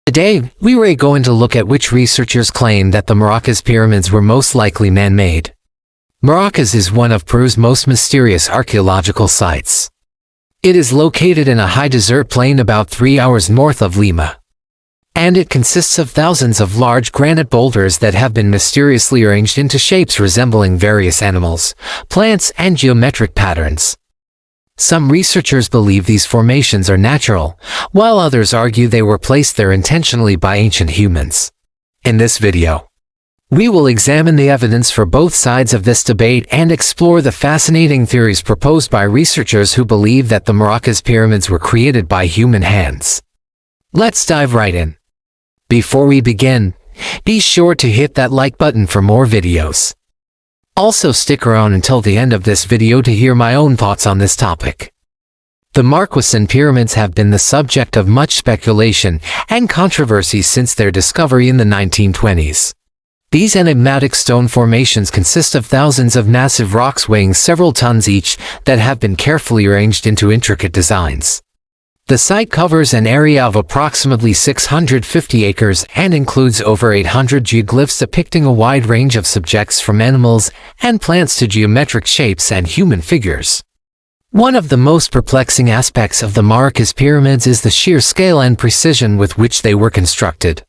Today, we are going to look at which researchers claim that the Marcahuasi pyramids were most likely man-made. Marcahuasi is one of Peru's most mysterious archaeological sites. It is located in a high desert plain about 3 hours north of Lima. And it consists of thousands of large granite boulders that have been mysteriously arranged into shapes resembling various animals, plants, and geometric patterns. Some researchers believe these formations are natural, while others argue they were placed there intentionally by ancient humans. In this video, we will examine the evidence for both sides of this debate and explore the fascinating theories proposed by researchers who believe that the Marcahuasi pyramids were created by human hands. Let's dive right in. Before we begin, be sure to hit that like button for more videos. Also stick around until the end of this video to hear my own thoughts on this topic. The Marcahuasi pyramids have been the subject of much speculation and controversy since their discovery in the 1920s. These enigmatic stone formations consist of thousands of massive rocks weighing several tons each that have been carefully arranged into intricate designs. The site covers an area of approximately 650 acres and includes over 800 geoglyphs depicting a wide range of subjects from animals and plants to geometric shapes and human figures. One of the most perplexing aspects of the Marcahuasi pyramids is the sheer scale and precision with which they were constructed.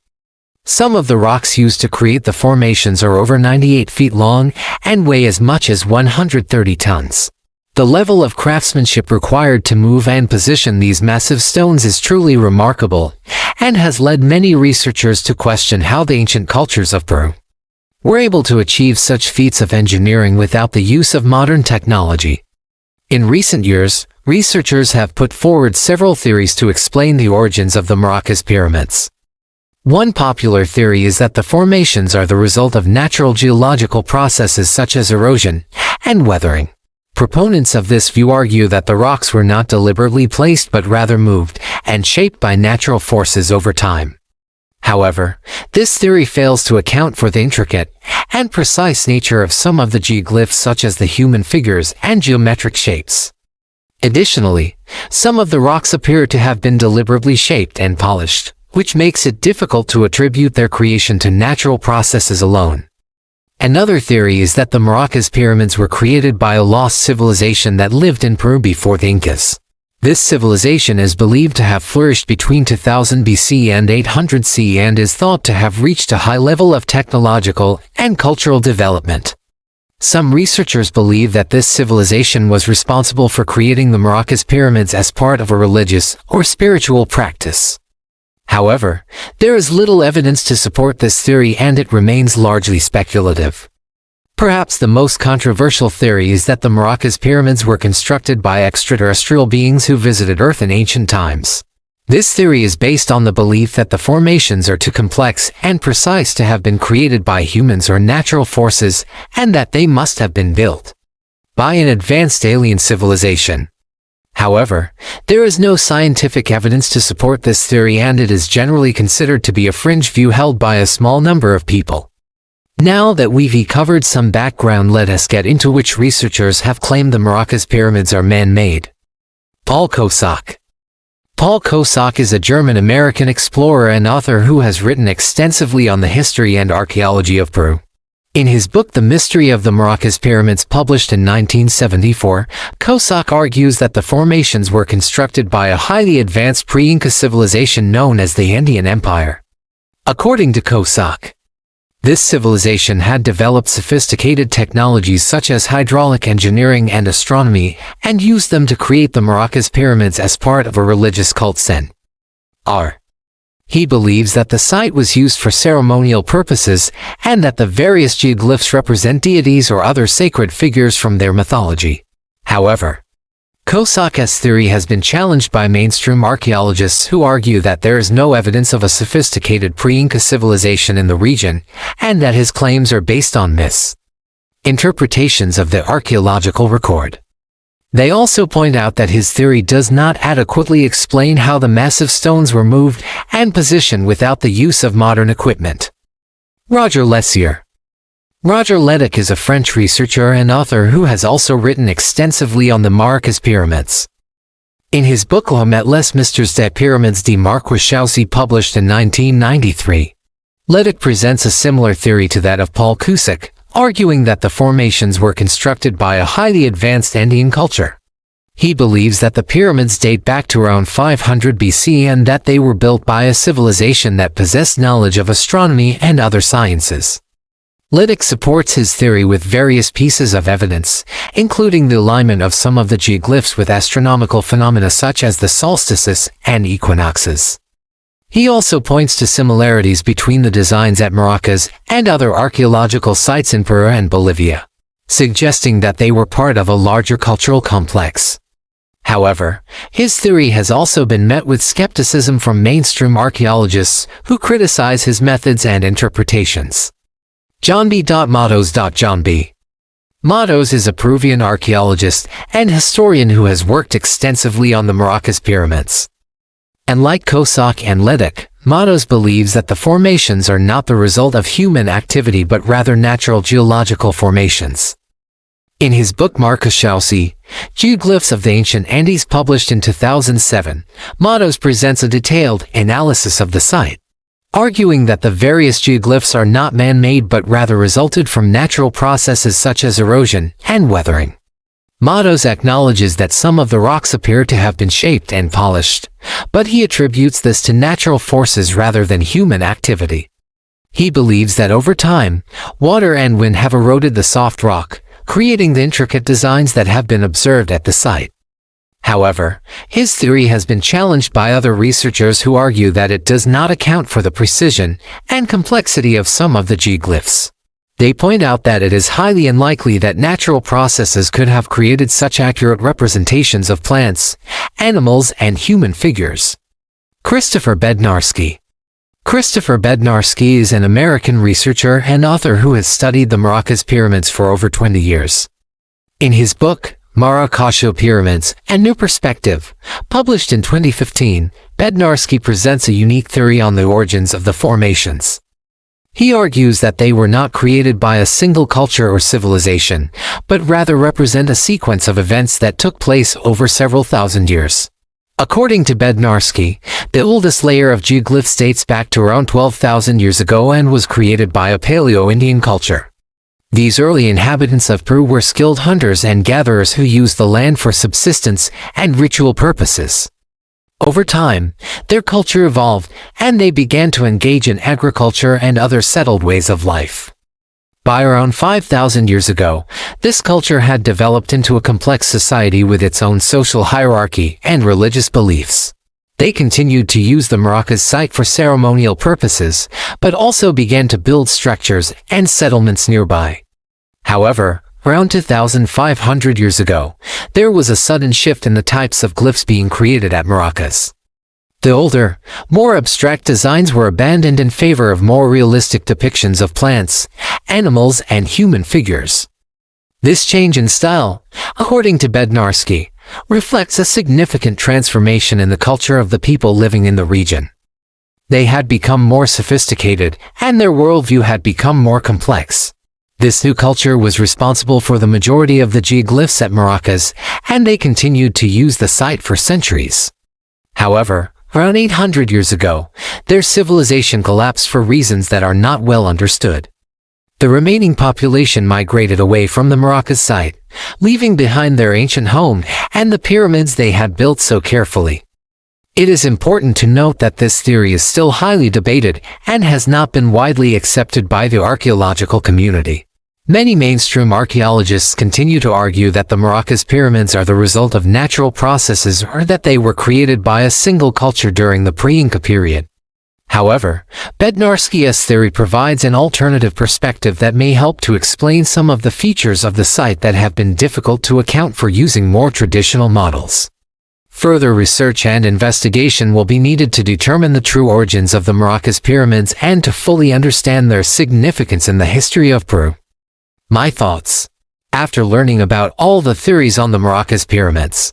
Some of the rocks used to create the formations are over 98 feet long and weigh as much as 130 tons. The level of craftsmanship required to move and position these massive stones is truly remarkable and has led many researchers to question how the ancient cultures of Peru were able to achieve such feats of engineering without the use of modern technology. In recent years, researchers have put forward several theories to explain the origins of the Marcahuasi pyramids. One popular theory is that the formations are the result of natural geological processes such as erosion and weathering. Proponents of this view argue that the rocks were not deliberately placed but rather moved and shaped by natural forces over time. However, this theory fails to account for the intricate and precise nature of some of the geoglyphs such as the human figures and geometric shapes. Additionally, some of the rocks appear to have been deliberately shaped and polished, which makes it difficult to attribute their creation to natural processes alone. Another theory is that the Marcahuasi pyramids were created by a lost civilization that lived in Peru before the Incas. This civilization is believed to have flourished between 2000 BC and 800 CE and is thought to have reached a high level of technological and cultural development. Some researchers believe that this civilization was responsible for creating the Marcahuasi pyramids as part of a religious or spiritual practice. However, there is little evidence to support this theory and it remains largely speculative. Perhaps the most controversial theory is that the Marcahuasi pyramids were constructed by extraterrestrial beings who visited Earth in ancient times. This theory is based on the belief that the formations are too complex and precise to have been created by humans or natural forces, and that they must have been built by an advanced alien civilization. However, there is no scientific evidence to support this theory and it is generally considered to be a fringe view held by a small number of people. Now that we've covered some background, let us get into which researchers have claimed the Marcahuasi pyramids are man-made. Paul Kossak. Paul Kossak is a German-American explorer and author who has written extensively on the history and archaeology of Peru. In his book The Mystery of the Marcahuasi Pyramids, published in 1974, Kossak argues that the formations were constructed by a highly advanced pre-Inca civilization known as the Andean Empire. According to Kossak, this civilization had developed sophisticated technologies such as hydraulic engineering and astronomy, and used them to create the Marcahuasi pyramids as part of a religious cult. He believes that the site was used for ceremonial purposes and that the various geoglyphs represent deities or other sacred figures from their mythology. However, Kossak's theory has been challenged by mainstream archaeologists who argue that there is no evidence of a sophisticated pre-Inca civilization in the region and that his claims are based on misinterpretations of the archaeological record. They also point out that his theory does not adequately explain how the massive stones were moved and positioned without the use of modern equipment. Roger Lessier. Roger Leduc is a French researcher and author who has also written extensively on the Marcahuasi pyramids. In his book Les Mystères des Pyramides de Marcahuasi published in 1993, Leduc presents a similar theory to that of Paul Cusick, arguing that the formations were constructed by a highly advanced Andean culture. He believes that the pyramids date back to around 500 BC and that they were built by a civilization that possessed knowledge of astronomy and other sciences. Leduc supports his theory with various pieces of evidence, including the alignment of some of the geoglyphs with astronomical phenomena such as the solstices and equinoxes. He also points to similarities between the designs at Maracas and other archaeological sites in Peru and Bolivia, suggesting that they were part of a larger cultural complex. However, his theory has also been met with skepticism from mainstream archaeologists who criticize his methods and interpretations. John B. Matos. John B. Matos is a Peruvian archaeologist and historian who has worked extensively on the Maracas pyramids. And like Cusick and Leduc, Matos believes that the formations are not the result of human activity but rather natural geological formations. In his book Marcahuasi, Geoglyphs of the Ancient Andes published in 2007, Matos presents a detailed analysis of the site, arguing that the various geoglyphs are not man-made but rather resulted from natural processes such as erosion and weathering. Matos acknowledges that some of the rocks appear to have been shaped and polished, but he attributes this to natural forces rather than human activity. He believes that over time, water and wind have eroded the soft rock, creating the intricate designs that have been observed at the site. However, his theory has been challenged by other researchers who argue that it does not account for the precision and complexity of some of the geoglyphs. They point out that it is highly unlikely that natural processes could have created such accurate representations of plants, animals, and human figures. Christopher Bednarski. Christopher Bednarski is an American researcher and author who has studied the Maracas pyramids for over 20 years. In his book, Marcahuasi Pyramids, A New Perspective, published in 2015, Bednarski presents a unique theory on the origins of the formations. He argues that they were not created by a single culture or civilization, but rather represent a sequence of events that took place over several thousand years. According to Bednarski, the oldest layer of geoglyphs dates back to around 12,000 years ago and was created by a Paleo-Indian culture. These early inhabitants of Peru were skilled hunters and gatherers who used the land for subsistence and ritual purposes. Over time, their culture evolved, and they began to engage in agriculture and other settled ways of life. By around 5,000 years ago, this culture had developed into a complex society with its own social hierarchy and religious beliefs. They continued to use the Maracas site for ceremonial purposes, but also began to build structures and settlements nearby. However, around 2,500 years ago, there was a sudden shift in the types of glyphs being created at Maracas. The older, more abstract designs were abandoned in favor of more realistic depictions of plants, animals, and human figures. This change in style, according to Bednarski, reflects a significant transformation in the culture of the people living in the region. They had become more sophisticated, and their worldview had become more complex. This new culture was responsible for the majority of the geoglyphs at Maracas, and they continued to use the site for centuries. However, around 800 years ago, their civilization collapsed for reasons that are not well understood. The remaining population migrated away from the Maracas site, leaving behind their ancient home and the pyramids they had built so carefully. It is important to note that this theory is still highly debated and has not been widely accepted by the archaeological community. Many mainstream archaeologists continue to argue that the Maracas pyramids are the result of natural processes or that they were created by a single culture during the pre-Inca period. However, Bednarski's theory provides an alternative perspective that may help to explain some of the features of the site that have been difficult to account for using more traditional models. Further research and investigation will be needed to determine the true origins of the Maracas pyramids and to fully understand their significance in the history of Peru. My thoughts. After learning about all the theories on the Maracas pyramids,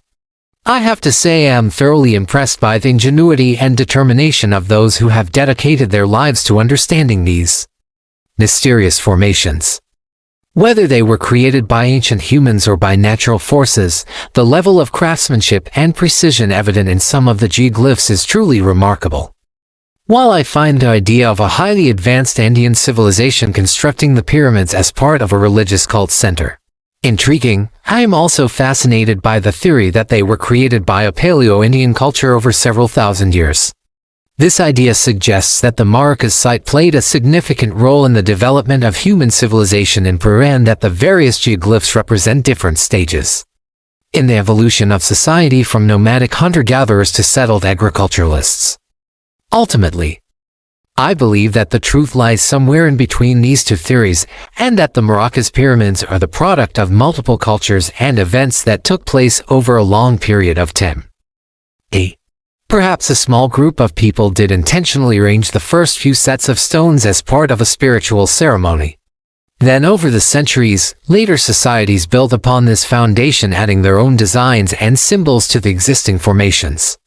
I have to say I am thoroughly impressed by the ingenuity and determination of those who have dedicated their lives to understanding these mysterious formations. Whether they were created by ancient humans or by natural forces, the level of craftsmanship and precision evident in some of the geoglyphs is truly remarkable. While I find the idea of a highly advanced Andean civilization constructing the pyramids as part of a religious cult center intriguing, I am also fascinated by the theory that they were created by a Paleo-Indian culture over several thousand years. This idea suggests that the Maracas site played a significant role in the development of human civilization in Peru and that the various geoglyphs represent different stages in the evolution of society from nomadic hunter-gatherers to settled agriculturalists. Ultimately, I believe that the truth lies somewhere in between these two theories, and that the Maracas pyramids are the product of multiple cultures and events that took place over a long period of time. Perhaps a small group of people did intentionally arrange the first few sets of stones as part of a spiritual ceremony. Then over the centuries, later societies built upon this foundation, adding their own designs and symbols to the existing formations.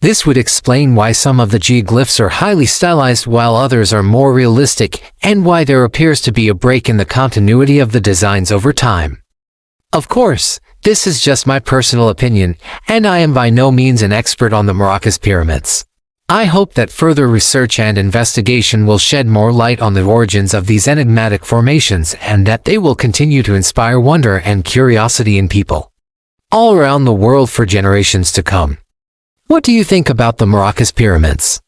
This would explain why some of the geoglyphs are highly stylized while others are more realistic, and why there appears to be a break in the continuity of the designs over time. Of course, this is just my personal opinion, and I am by no means an expert on the Maracas pyramids. I hope that further research and investigation will shed more light on the origins of these enigmatic formations and that they will continue to inspire wonder and curiosity in people all around the world for generations to come. What do you think about the Maracas pyramids?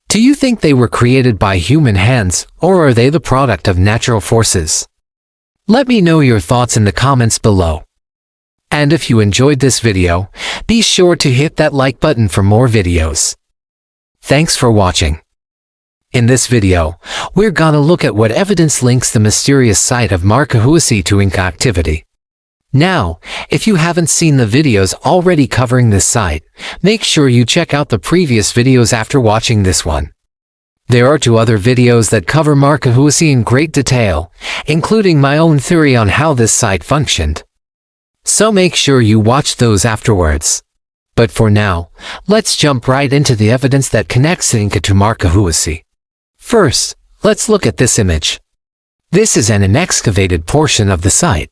Do you think they were created by human hands, or are they the product of natural forces? Let me know your thoughts in the comments below. And if you enjoyed this video, be sure to hit that like button for more videos. Thanks for watching. In this video, we're gonna look at what evidence links the mysterious site of Marcahuasi to Inca activity. Now, if you haven't seen the videos already covering this site, make sure you check out the previous videos after watching this one. There are 2 other videos that cover Marcahuasi in great detail, including my own theory on how this site functioned. So make sure you watch those afterwards. But for now, let's jump right into the evidence that connects the Inca to Marcahuasi. First, let's look at this image. This is an excavated portion of the site.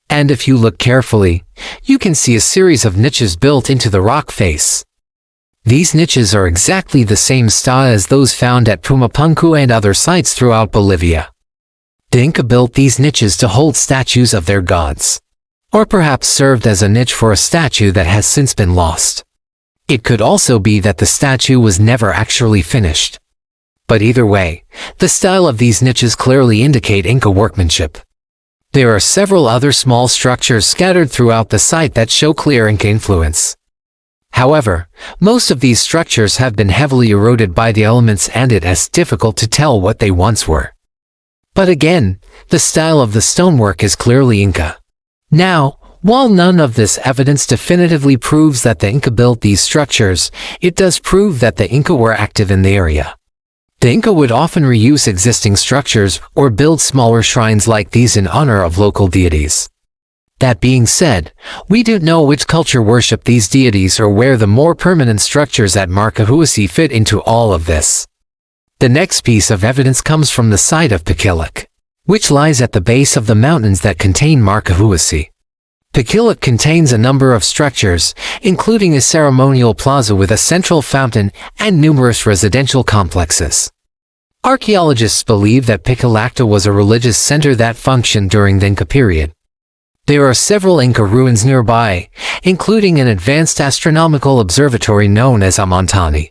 And if you look carefully, you can see a series of niches built into the rock face. These niches are exactly the same style as those found at Pumapunku and other sites throughout Bolivia. The Inca built these niches to hold statues of their gods, or perhaps served as a niche for a statue that has since been lost. It could also be that the statue was never actually finished. But either way, the style of these niches clearly indicate Inca workmanship. There are several other small structures scattered throughout the site that show clear Inca influence. However, most of these structures have been heavily eroded by the elements and it is difficult to tell what they once were. But again, the style of the stonework is clearly Inca. Now, while none of this evidence definitively proves that the Inca built these structures, it does prove that the Inca were active in the area. The Inca would often reuse existing structures or build smaller shrines like these in honor of local deities. That being said, we don't know which culture worshipped these deities or where the more permanent structures at Marcahuasi fit into all of this. The next piece of evidence comes from the site of Peca, which lies at the base of the mountains that contain Marcahuasi. Peca contains a number of structures, including a ceremonial plaza with a central fountain and numerous residential complexes. Archaeologists believe that Peca was a religious center that functioned during the Inca period. There are several Inca ruins nearby, including an advanced astronomical observatory known as Amantani.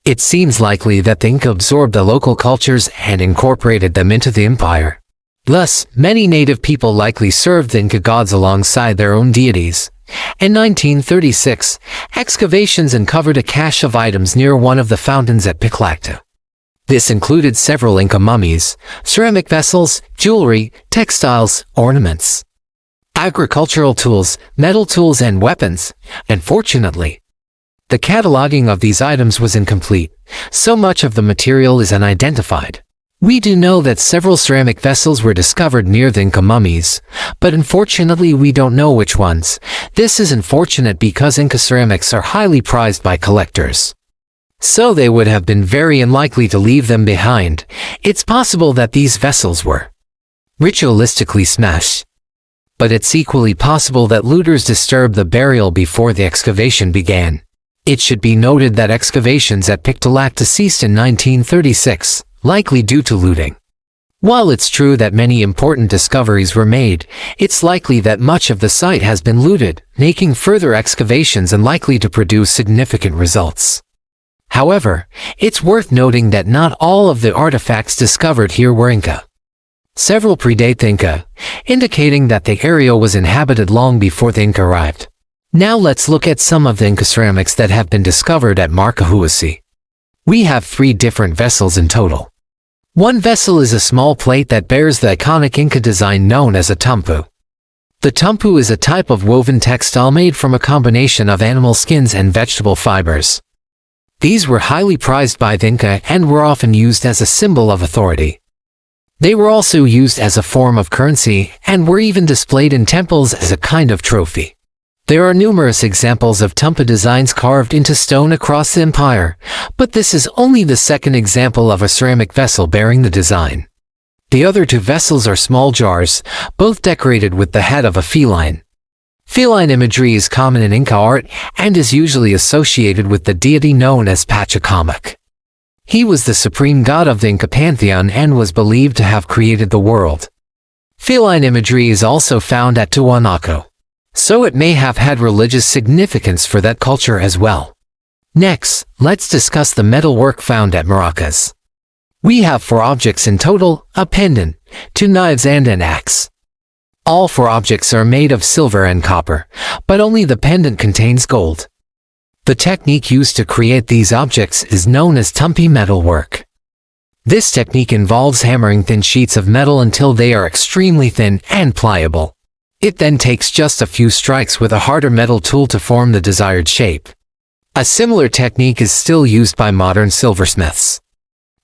It seems likely that the Inca absorbed the local cultures and incorporated them into the empire. Thus, many native people likely served the Inca gods alongside their own deities. In 1936, excavations uncovered a cache of items near one of the fountains at Peca. This included several Inca mummies, ceramic vessels, jewelry, textiles, ornaments, agricultural tools, metal tools and weapons. Unfortunately, the cataloging of these items was incomplete, so much of the material is unidentified. We do know that several ceramic vessels were discovered near the Inca mummies, but unfortunately we don't know which ones. This is unfortunate because Inca ceramics are highly prized by collectors. So they would have been very unlikely to leave them behind. It's possible that these vessels were ritualistically smash. But it's equally possible that looters disturbed the burial before the excavation began. It should be noted that excavations at Pictolacta ceased in 1936, likely due to looting. While it's true that many important discoveries were made, it's likely that much of the site has been looted, making further excavations unlikely to produce significant results. However, it's worth noting that not all of the artifacts discovered here were Inca. Several predate the Inca, indicating that the area was inhabited long before the Inca arrived. Now let's look at some of the Inca ceramics that have been discovered at Marcahuasi. We have 3 different vessels in total. One vessel is a small plate that bears the iconic Inca design known as a tumpu. The tumpu is a type of woven textile made from a combination of animal skins and vegetable fibers. These were highly prized by the Inca and were often used as a symbol of authority. They were also used as a form of currency and were even displayed in temples as a kind of trophy. There are numerous examples of tumpu designs carved into stone across the empire, but this is only the second example of a ceramic vessel bearing the design. The other 2 vessels are small jars, both decorated with the head of a feline. Feline imagery is common in Inca art and is usually associated with the deity known as Pachacamac. He was the supreme god of the Inca pantheon and was believed to have created the world. Feline imagery is also found at Tiwanaku, so it may have had religious significance for that culture as well. Next, let's discuss the metalwork found at Maracas. We have 4 objects in total: a pendant, 2 knives and an axe. All 4 objects are made of silver and copper, but only the pendant contains gold. The technique used to create these objects is known as tumpi metalwork. This technique involves hammering thin sheets of metal until they are extremely thin and pliable. It then takes just a few strikes with a harder metal tool to form the desired shape. A similar technique is still used by modern silversmiths.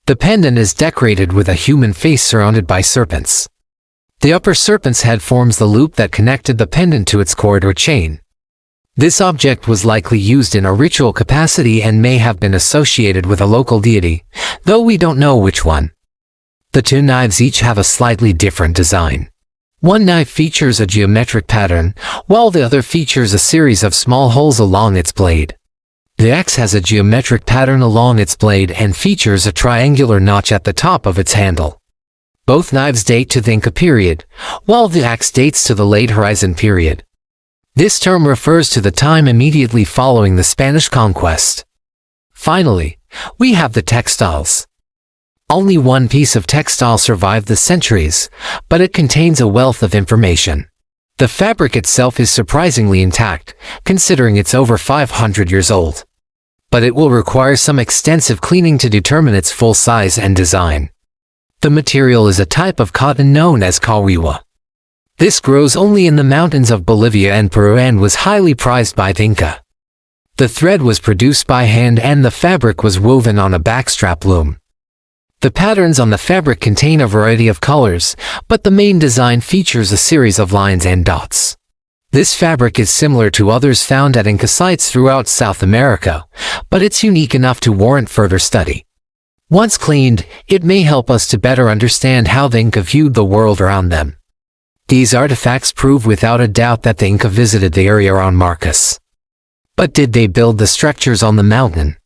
The pendant is decorated with a human face surrounded by serpents. The upper serpent's head forms the loop that connected the pendant to its cord or chain. This object was likely used in a ritual capacity and may have been associated with a local deity, though we don't know which one. The 2 knives each have a slightly different design. One knife features a geometric pattern, while the other features a series of small holes along its blade. The axe has a geometric pattern along its blade and features a triangular notch at the top of its handle. Both knives date to the Inca period, while the axe dates to the late Horizon period. This term refers to the time immediately following the Spanish conquest. Finally, we have the textiles. Only one piece of textile survived the centuries, but it contains a wealth of information. The fabric itself is surprisingly intact, considering it's over 500 years old. But it will require some extensive cleaning to determine its full size and design. The material is a type of cotton known as kawiwa. This grows only in the mountains of Bolivia and Peru and was highly prized by the Inca. The thread was produced by hand and the fabric was woven on a backstrap loom. The patterns on the fabric contain a variety of colors, but the main design features a series of lines and dots. This fabric is similar to others found at Inca sites throughout South America, but it's unique enough to warrant further study. Once cleaned, it may help us to better understand how the Inca viewed the world around them. These artifacts prove without a doubt that the Inca visited the area around Marcas. But did they build the structures on the mountain?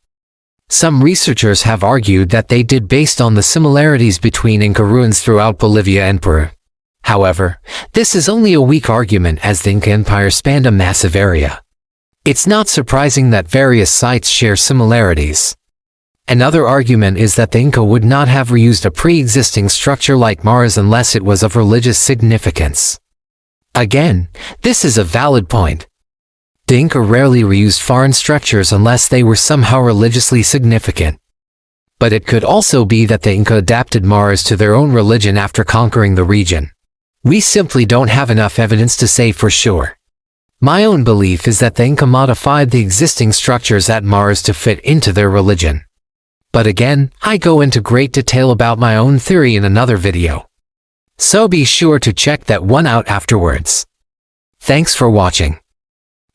Some researchers have argued that they did based on the similarities between Inca ruins throughout Bolivia and Peru. However, this is only a weak argument as the Inca Empire spanned a massive area. It's not surprising that various sites share similarities. Another argument is that the Inca would not have reused a pre-existing structure like Mara's unless it was of religious significance. Again, this is a valid point. The Inca rarely reused foreign structures unless they were somehow religiously significant. But it could also be that the Inca adapted Mara's to their own religion after conquering the region. We simply don't have enough evidence to say for sure. My own belief is that the Inca modified the existing structures at Mara's to fit into their religion. But again, I go into great detail about my own theory in another video. So be sure to check that one out afterwards. Thanks for watching.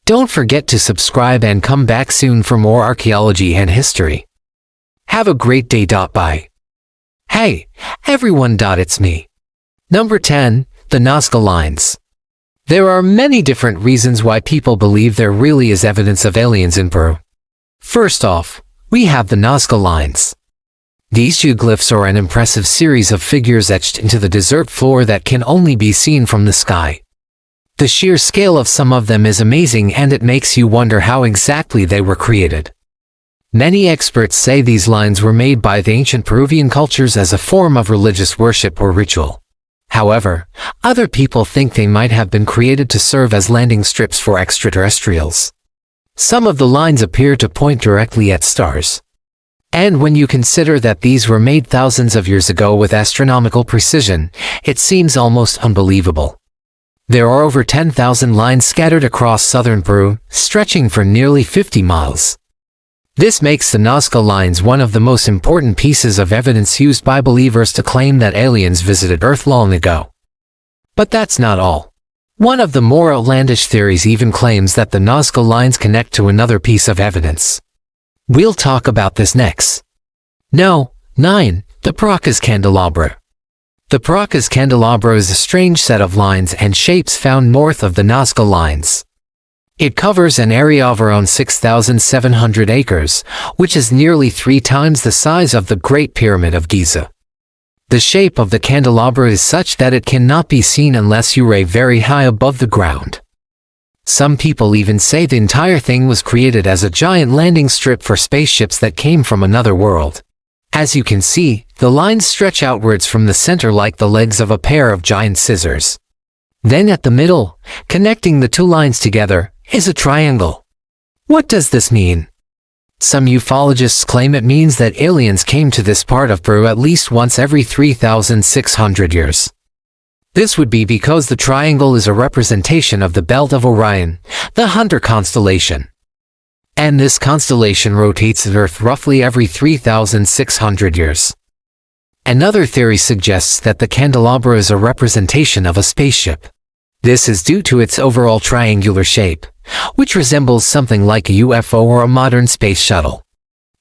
Don't forget to subscribe and come back soon for more archaeology and history. Have a great day. Bye. Hey, everyone. It's me. Number 10. The Nazca Lines. There are many different reasons why people believe there really is evidence of aliens in Peru. First off, we have the Nazca Lines. These geoglyphs are an impressive series of figures etched into the desert floor that can only be seen from the sky. The sheer scale of some of them is amazing, and it makes you wonder how exactly they were created. Many experts say these lines were made by the ancient Peruvian cultures as a form of religious worship or ritual. However, other people think they might have been created to serve as landing strips for extraterrestrials. Some of the lines appear to point directly at stars. And when you consider that these were made thousands of years ago with astronomical precision, it seems almost unbelievable. There are over 10,000 lines scattered across southern Peru, stretching for nearly 50 miles. This makes the Nazca Lines one of the most important pieces of evidence used by believers to claim that aliens visited Earth long ago. But that's not all. One of the more outlandish theories even claims that the Nazca Lines connect to another piece of evidence. We'll talk about this next. 9. The Paracas Candelabra. The Paracas Candelabra is a strange set of lines and shapes found north of the Nazca Lines. It covers an area of around 6,700 acres, which is nearly 3 times the size of the Great Pyramid of Giza. The shape of the candelabra is such that it cannot be seen unless you are very high above the ground. Some people even say the entire thing was created as a giant landing strip for spaceships that came from another world. As you can see, the lines stretch outwards from the center like the legs of a pair of giant scissors. Then at the middle, connecting the two lines together, is a triangle. What does this mean? Some ufologists claim it means that aliens came to this part of Peru at least once every 3,600 years. This would be because the triangle is a representation of the Belt of Orion, the Hunter constellation. And this constellation rotates the Earth roughly every 3,600 years. Another theory suggests that the candelabra is a representation of a spaceship. This is due to its overall triangular shape, which resembles something like a UFO or a modern space shuttle.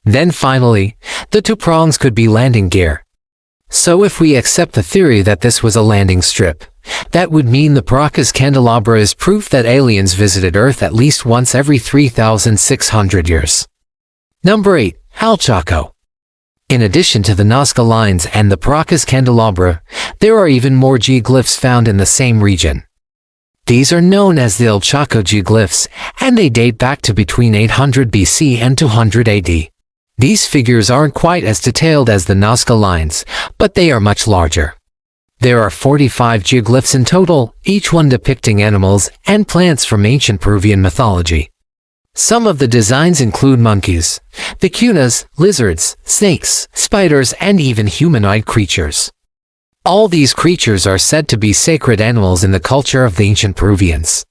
Then finally, the two prongs could be landing gear. So if we accept the theory that this was a landing strip, that would mean the Paracas Candelabra is proof that aliens visited Earth at least once every 3,600 years. Number 8. El Chaco. In addition to the Nazca Lines and the Paracas Candelabra, there are even more geoglyphs found in the same region. These are known as the El Chaco geoglyphs, and they date back to between 800 BC and 200 AD. These figures aren't quite as detailed as the Nazca Lines, but they are much larger. There are 45 geoglyphs in total, each one depicting animals and plants from ancient Peruvian mythology. Some of the designs include monkeys, vicuñas, lizards, snakes, spiders, and even humanoid creatures. All these creatures are said to be sacred animals in the culture of the ancient Peruvians.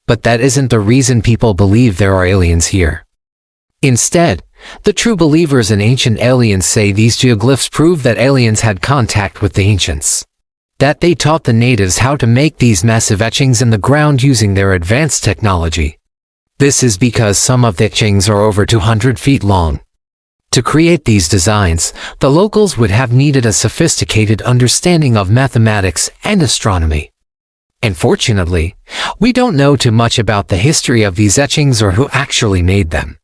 But that isn't the reason people believe there are aliens here. Instead, the true believers in ancient aliens say these geoglyphs prove that aliens had contact with the ancients. That they taught the natives how to make these massive etchings in the ground using their advanced technology. This is because some of the etchings are over 200 feet long. To create these designs, the locals would have needed a sophisticated understanding of mathematics and astronomy. Unfortunately, we don't know too much about the history of these etchings or who actually made them.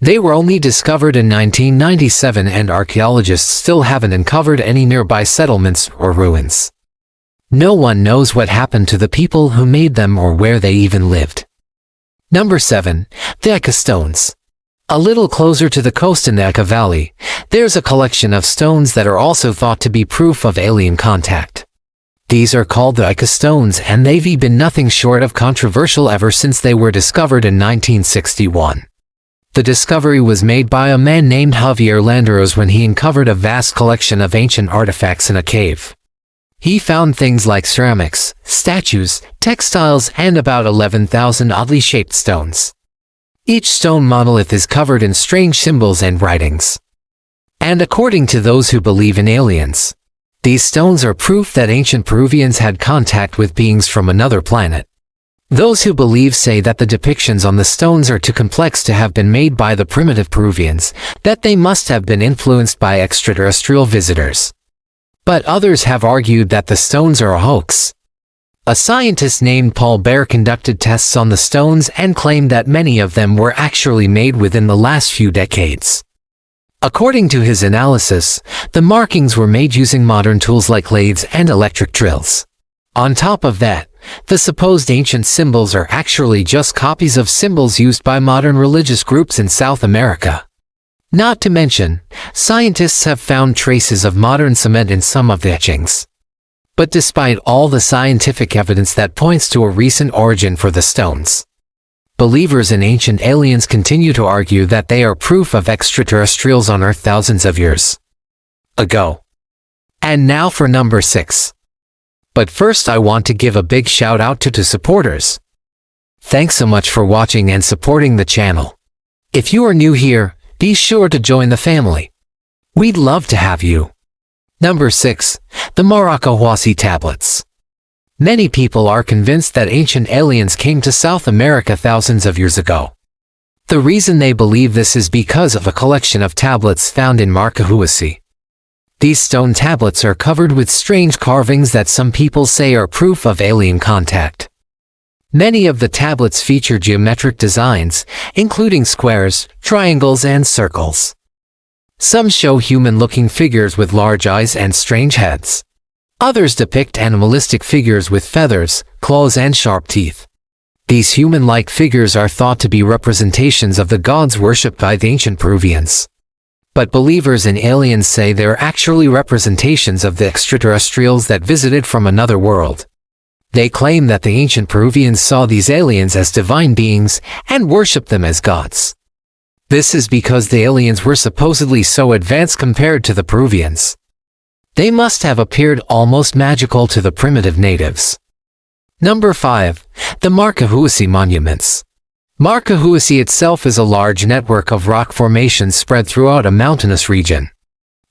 They were only discovered in 1997, and archaeologists still haven't uncovered any nearby settlements or ruins. No one knows what happened to the people who made them or where they even lived. Number 7. The Ica Stones. A little closer to the coast in the Ica Valley, there's a collection of stones that are also thought to be proof of alien contact. These are called the Ica Stones, and they've been nothing short of controversial ever since they were discovered in 1961. The discovery was made by a man named Javier Landeros when he uncovered a vast collection of ancient artifacts in a cave. He found things like ceramics, statues, textiles, and about 11,000 oddly shaped stones. Each stone monolith is covered in strange symbols and writings. And according to those who believe in aliens, these stones are proof that ancient Peruvians had contact with beings from another planet. Those who believe say that the depictions on the stones are too complex to have been made by the primitive Peruvians, that they must have been influenced by extraterrestrial visitors. But others have argued that the stones are a hoax. A scientist named Paul Baer conducted tests on the stones and claimed that many of them were actually made within the last few decades. According to his analysis, the markings were made using modern tools like lathes and electric drills. On top of that, the supposed ancient symbols are actually just copies of symbols used by modern religious groups in South America. Not to mention, scientists have found traces of modern cement in some of the etchings. But despite all the scientific evidence that points to a recent origin for the stones, believers in ancient aliens continue to argue that they are proof of extraterrestrials on Earth thousands of years ago. And now for number 6. But first I want to give a big shout out to supporters. Thanks so much for watching and supporting the channel. If you are new here, be sure to join the family. We'd love to have you. Number 6. The Marcahuasi tablets. Many people are convinced that ancient aliens came to South America thousands of years ago. The reason they believe this is because of a collection of tablets found in Marcahuasi. These stone tablets are covered with strange carvings that some people say are proof of alien contact. Many of the tablets feature geometric designs, including squares, triangles, and circles. Some show human-looking figures with large eyes and strange heads. Others depict animalistic figures with feathers, claws, and sharp teeth. These human-like figures are thought to be representations of the gods worshipped by the ancient Peruvians. But believers in aliens say they're actually representations of the extraterrestrials that visited from another world. They claim that the ancient Peruvians saw these aliens as divine beings and worshipped them as gods. This is because the aliens were supposedly so advanced compared to the Peruvians. They must have appeared almost magical to the primitive natives. Number 5. The Marcahuasi monuments. Marcahuasi itself is a large network of rock formations spread throughout a mountainous region.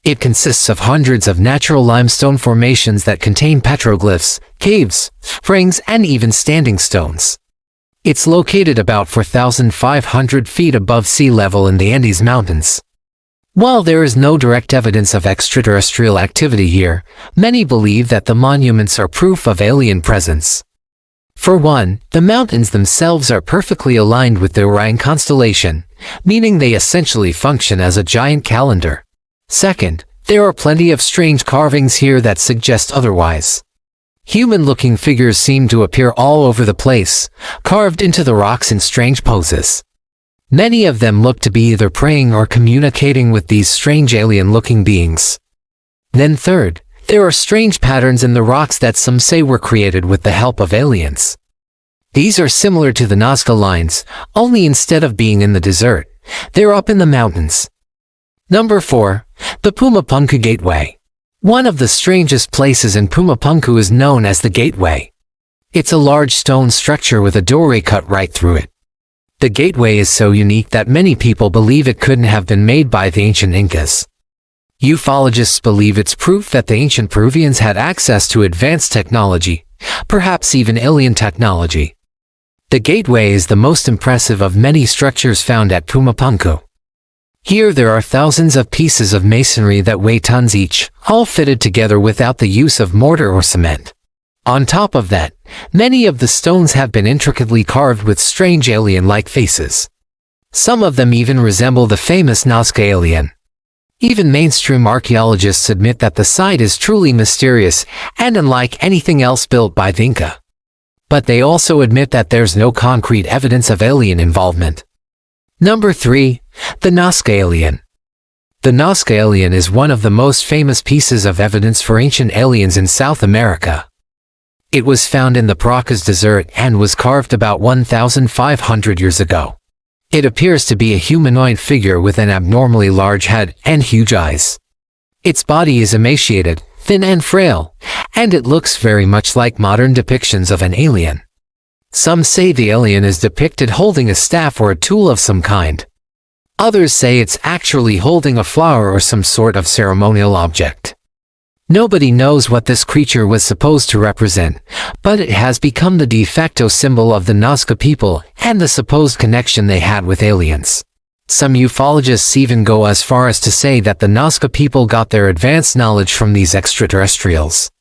It consists of hundreds of natural limestone formations that contain petroglyphs, caves, springs, and even standing stones. It's located about 4,500 feet above sea level in the Andes Mountains. While there is no direct evidence of extraterrestrial activity here, many believe that the monuments are proof of alien presence. For one, the mountains themselves are perfectly aligned with the Orion constellation, meaning they essentially function as a giant calendar. Second, there are plenty of strange carvings here that suggest otherwise. Human-looking figures seem to appear all over the place, carved into the rocks in strange poses. Many of them look to be either praying or communicating with these strange alien-looking beings. Then third, there are strange patterns in the rocks that some say were created with the help of aliens. These are similar to the Nazca lines, only instead of being in the desert, they're up in the mountains. Number 4. The Pumapunku Gateway. One of the strangest places in Pumapunku is known as the Gateway. It's a large stone structure with a doorway cut right through it. The gateway is so unique that many people believe it couldn't have been made by the ancient Incas. Ufologists believe it's proof that the ancient Peruvians had access to advanced technology, perhaps even alien technology. The gateway is the most impressive of many structures found at Pumapunku. Here there are thousands of pieces of masonry that weigh tons each, all fitted together without the use of mortar or cement. On top of that, many of the stones have been intricately carved with strange alien-like faces. Some of them even resemble the famous Nazca alien. Even mainstream archaeologists admit that the site is truly mysterious and unlike anything else built by the Inca. But they also admit that there's no concrete evidence of alien involvement. Number 3. The Nazca alien. The Nazca alien is one of the most famous pieces of evidence for ancient aliens in South America. It was found in the Paracas Desert and was carved about 1,500 years ago. It appears to be a humanoid figure with an abnormally large head and huge eyes. Its body is emaciated, thin and frail, and it looks very much like modern depictions of an alien. Some say the alien is depicted holding a staff or a tool of some kind. Others say it's actually holding a flower or some sort of ceremonial object. Nobody knows what this creature was supposed to represent, but it has become the de facto symbol of the Nazca people and the supposed connection they had with aliens. Some ufologists even go as far as to say that the Nazca people got their advanced knowledge from these extraterrestrials.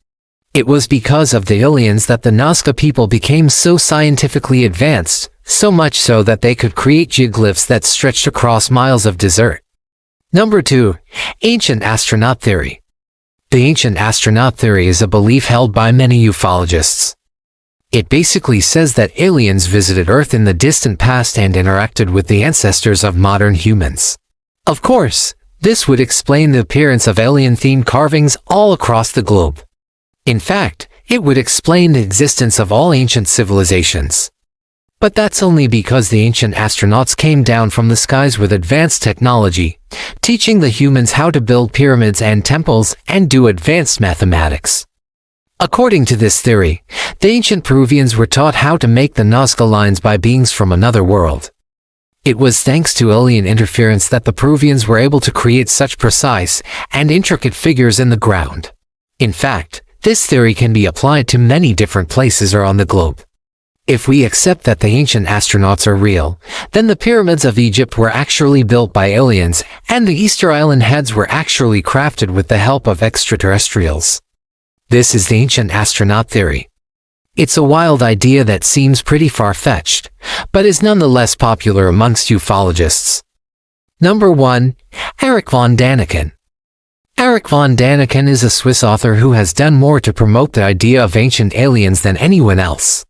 It was because of the aliens that the Nazca people became so scientifically advanced, so much so that they could create geoglyphs that stretched across miles of desert. Number 2. Ancient astronaut theory. The ancient astronaut theory is a belief held by many ufologists. It basically says that aliens visited Earth in the distant past and interacted with the ancestors of modern humans. Of course, this would explain the appearance of alien-themed carvings all across the globe. In fact, it would explain the existence of all ancient civilizations. But that's only because the ancient astronauts came down from the skies with advanced technology, teaching the humans how to build pyramids and temples and do advanced mathematics. According to this theory, the ancient Peruvians were taught how to make the Nazca lines by beings from another world. It was thanks to alien interference that the Peruvians were able to create such precise and intricate figures in the ground. In fact, this theory can be applied to many different places around the globe. If we accept that the ancient astronauts are real, then the pyramids of Egypt were actually built by aliens, and the Easter Island heads were actually crafted with the help of extraterrestrials. This is the ancient astronaut theory. It's a wild idea that seems pretty far-fetched, but is nonetheless popular amongst ufologists. Number 1. Erich von Däniken. Erich von Däniken is a Swiss author who has done more to promote the idea of ancient aliens than anyone else.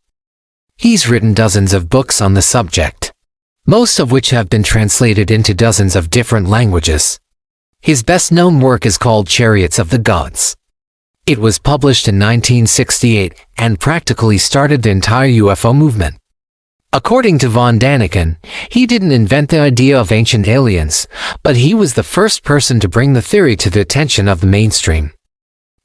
He's written dozens of books on the subject, most of which have been translated into dozens of different languages. His best-known work is called Chariots of the Gods. It was published in 1968 and practically started the entire UFO movement. According to von Däniken, he didn't invent the idea of ancient aliens, but he was the first person to bring the theory to the attention of the mainstream.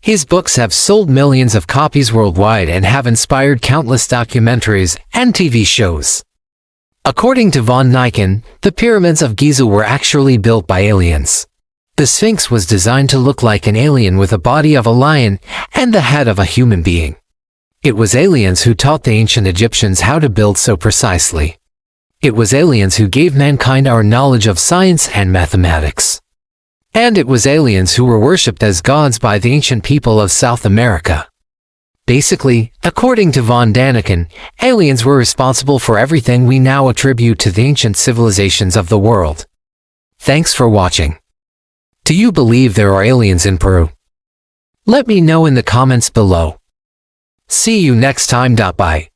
His books have sold millions of copies worldwide and have inspired countless documentaries and TV shows. According to von Däniken, the pyramids of Giza were actually built by aliens. The Sphinx was designed to look like an alien with a body of a lion and the head of a human being. It was aliens who taught the ancient Egyptians how to build so precisely. It was aliens who gave mankind our knowledge of science and mathematics. And it was aliens who were worshipped as gods by the ancient people of South America. Basically, according to von Däniken, aliens were responsible for everything we now attribute to the ancient civilizations of the world. Thanks for watching. Do you believe there are aliens in Peru? Let me know in the comments below. See you next time. Bye.